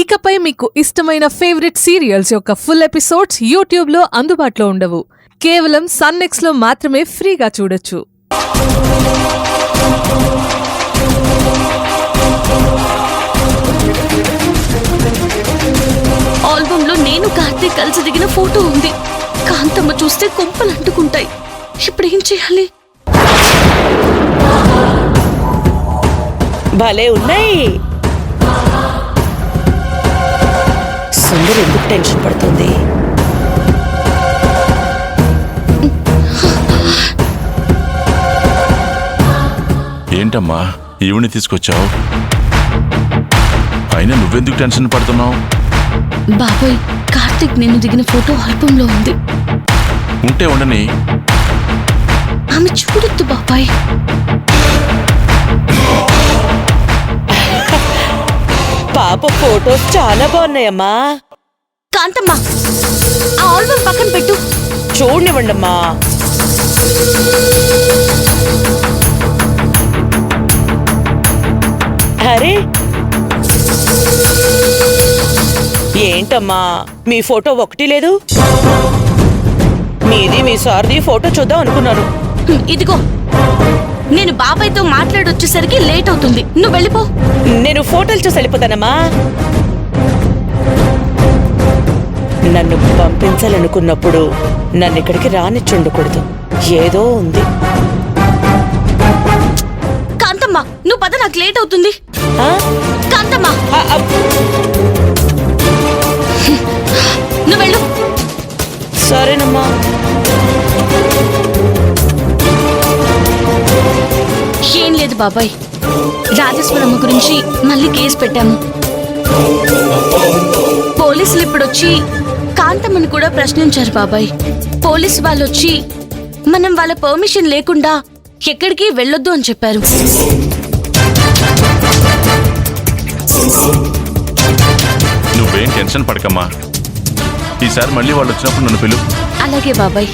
ఇకపై మీకు ఇష్టమైన ఫేవరెట్ సీరియల్స్ యొక్క ఫుల్ ఎపిసోడ్స్ యూట్యూబ్లో అందుబాటులో ఉండవు. కేవలం సన్నెక్స్లో మాత్రమే ఫ్రీగా చూడొచ్చు. ఆల్బమ్ లో నేను కార్తీక్ కలిసి దిగిన ఫోటో ఉంది. కాంతమ్మ చూస్తే కొంపలు అంటుకుంటాయి. ఇప్పుడు ఏం చేయాలి? భలే ఉన్నాయి. సుందర్ ఎందుకు టెన్షన్ పడుతుంది? ఏంటమ్మా ఈవిని తీసుకొచ్చావు? అయినా నువ్వెందుకు టెన్షన్ పడుతున్నావు? బాబాయ్, కార్తీక్ నిన్ను దిగిన ఫోటో ఆల్బమ్ లో ఉంది. ఉంటే ఉండని. ఆమె చూడొద్దు బాబాయ్. పాప ఫోటోస్ చాలా బాగున్నాయమ్మా. కాంతమ్మ, ఆ ఆల్బమ్ పక్కన పెట్టు. చూడనివ్వండమ్మా. అరే ఏంటమ్మా, మీ ఫోటో ఒకటి లేదు? మీది మీ సార్ది ఫోటో చూద్దాం అనుకున్నాను. ఇదిగో, నేను బాబాయ్తో మాట్లాడొచ్చేసరికి లేట్ అవుతుంది. నువ్వు వెళ్ళిపో. నేను ఫోటోలు చూసి వెళ్ళిపోతానమ్మా. నన్ను పంపించాలనుకున్నప్పుడు నన్ను ఇక్కడికి రానిచ్చుండకూడదు. ఏదో ఉంది. కాంతమ్మ, నువ్వు పద, నాకు లేట్ అవుతుంది. కాంతమ్మ, నువ్వు వెళ్ళు. సరేనమ్మా. ఏం లేదు బాబాయ్, రాజేశ్వరమ్మ గురించి మళ్ళీ కేసు పెట్టాము. పోలీసులు ఇప్పుడొచ్చి కాంతమ్మని కూడా ప్రశ్నించారు బాబాయ్. పోలీసు వాళ్ళు వచ్చి మనం వాళ్ళ పర్మిషన్ లేకుండా ఎక్కడికి వెళ్ళొద్దు అని చెప్పారు. నువ్వేం టెన్షన్ పడకమ్మా. ఈసారి మళ్ళీ వాళ్ళు వచ్చినప్పుడు నన్ను పిలు. అలాగే బాబాయ్.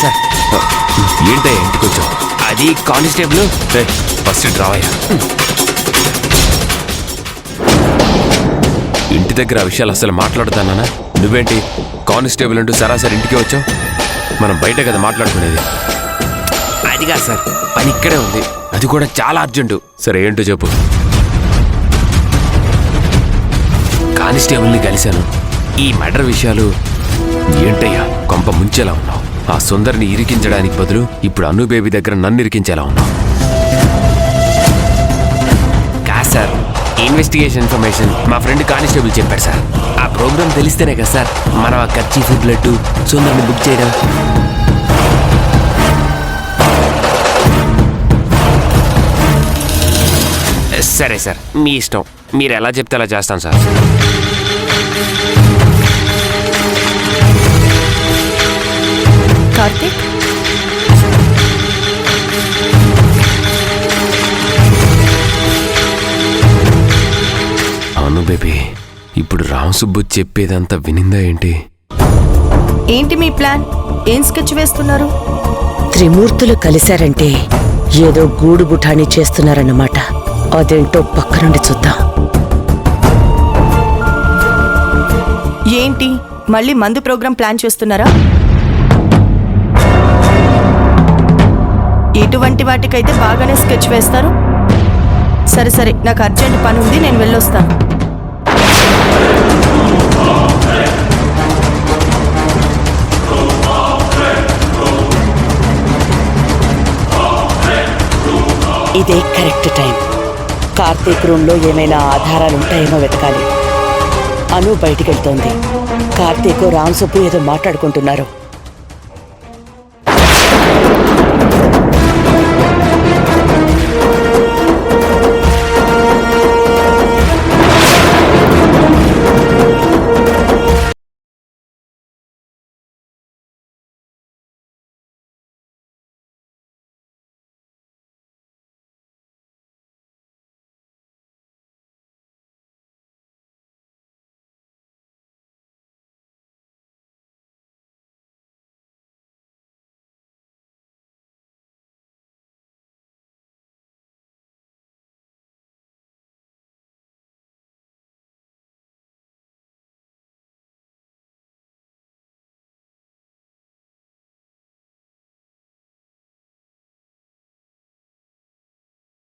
సార్ ఏంటయ్యా ఇంటికి వచ్చావు? అది కానిస్టేబుల్. ఫస్ట్ రావయ్యా. ఇంటి దగ్గర ఆ విషయాలు అసలు మాట్లాడుతానా? నువ్వేంటి కానిస్టేబుల్ అంటూ సరాసరి ఇంటికి వచ్చావు? మనం బయట కదా మాట్లాడుకునేది. అది కాదు సార్, పని ఇక్కడే ఉంది, అది కూడా చాలా అర్జెంటు. సరే ఏంటో చెప్పు. కానిస్టేబుల్ని కలిశాను. ఈ మర్డర్ విషయాలు ఏంటయ్యా కొంప ముంచేలా ఉన్నావు? ఆ సుందరిని ఇరికించడానికి బదులు ఇప్పుడు అను బేబీ దగ్గర నన్ను ఇరికించేలా ఉన్నావు. కాదు సార్, ఇన్వెస్టిగేషన్ ఇన్ఫర్మేషన్ మా ఫ్రెండ్ కానిస్టేబుల్ చెప్పాడు సార్. ఆ ప్రోగ్రామ్ తెలిస్తేనే కదా సార్ మనం ఆ కర్చీఫ్ బ్లడ్ సుందరిని బుక్ చేయడం. సరే సార్, మీ ఇష్టం, మీరు ఎలా చెప్తే అలా చేస్తాను సార్. కార్తీక్, అవును బేబీ, ఇప్పుడు రామసుబ్బు చెప్పేదంతా వినిందా ఏంటి? ఏంటి మీ ప్లాన్? ఏం స్కెచ్ వేస్తున్నారు? త్రిమూర్తులు కలిశారంటే ఏదో గూడు గుఠాని చేస్తున్నారన్నమాట. అదేంటో పక్క నుండి చూద్దాం. ఏంటి, మళ్ళీ మందు ప్రోగ్రాం ప్లాన్ చేస్తున్నారా? ఇటువంటి వాటికైతే బాగానే స్కెచ్ వేస్తారు. సరే సరే, నాకు అర్జెంట్ పని ఉంది, నేను వెళ్ళొస్తాను. ఇదే కరెక్ట్ టైం. కార్తీక్ రూమ్లో ఏమైనా ఆధారాలుంటాయేమో వెతకాలి. అను బయటికెళ్తోంది. కార్తీక్ రామ్ సుబ్బు ఏదో మాట్లాడుకుంటున్నారు.